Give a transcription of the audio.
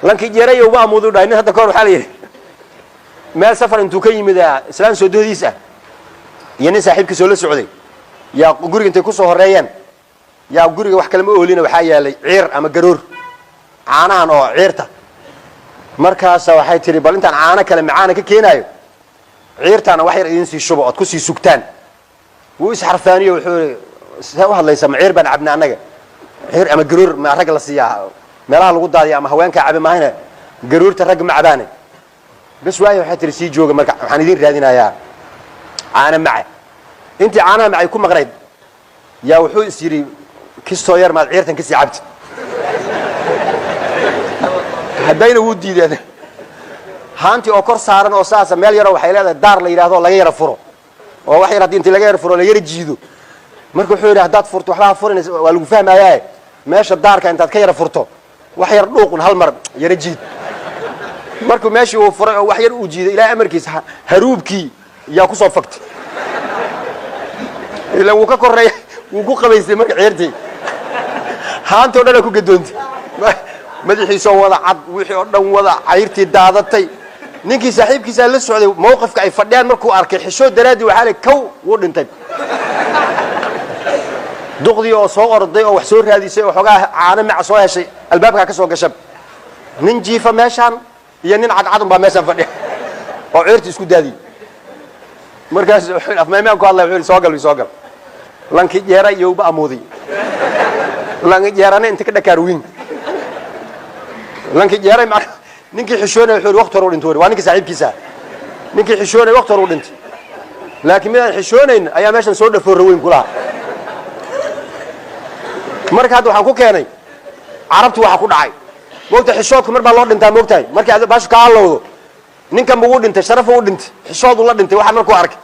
lankii jeeray oo baa mudu dhayn hadda koor waxa la yiri meel safar intuu ka yimid islaan soo doodiisa yani saaxiibkiisa oo la socday yaa guriga intay ku soo horeeyeen yaa guriga wax kale ma oolina waxa yaalay ciir ama garoor caanahan oo ciirta markaas waxay tiri bal intaan caana kale macaana ka keenayo ciirtana wax yar idin sii shubo oo ku sii sugtaan wuu isxarfaaniyo wuxuu hadlaysa ciir baan cabna anaga ciir ama garoor ma rag la siiyaa meelaha lagu daadiyo ama haweenka cabi maahina garoorta rag ma cabaane bas waayo waxay tiri sii jooga marka waxaan idin raadinayaa caana maca intii caana macay ku maqnayd yaa wuxuu isiri kistoo yar maad ciirtan ka sii cabti haddayna wuu diideen haantii oo kor saaran oo saasa meel yar waxay leedahay daar la yiraahdo laga yara furo oo wax yar hadii intii laga yara furo la yara jiido marka wuxuu yiraahdaa hadaad furto waxba furinaysa waa lagu fahmayaa meesha daarka intaad ka yara furto wax yar dhuuqun hal mar yara jiid markuu meeshii uu furay oo wax yar uu jiiday ilaa amarkiisa haruubkii yaa ku soo fagtay ilaa uu ka koreeyay uu ku qabaysay marka ciirtii haantii oo dhan ku gadoontay madaxiisa wada cad wixii oo dhan wada ciirtii daadatay ninkii saaxiibkiisa la socday mowqifka ay fadhiyaan markuu arkay xishood daraadi waxa la kow uu dhintay duqdii oo soo orday oo wax soo raadisay oo xogaa caana mac soo heshay albaabka ka soo gashay nin jiifa meeshan iyo nin cad baa meeshan fadhiya oo ciirtii isku daadi markaas afmeemaan ku hadlay wuxuu soo gal lanki jeera iyo ba amoodi lanki jeerana inta ka dhakaar weyn lanki jeeray ma ninkii xishoonay wuxuu waqti hore u dhintay waa ninkii saaxiibkiisa ninkii xishoonay waqti hore u dhintay laakiin midaan xishoonayn ayaa meeshan soo dhafoor weyn kula marka hadda waxaan ku keenay carabtu waxa ku dhacay moogta xishoodku mar baa loo dhintaa moogtahay markii aad baashu ka halowdo ninkan buu u dhintay sharaf uu dhintay xishoodu la dhintay waxa markuu arkay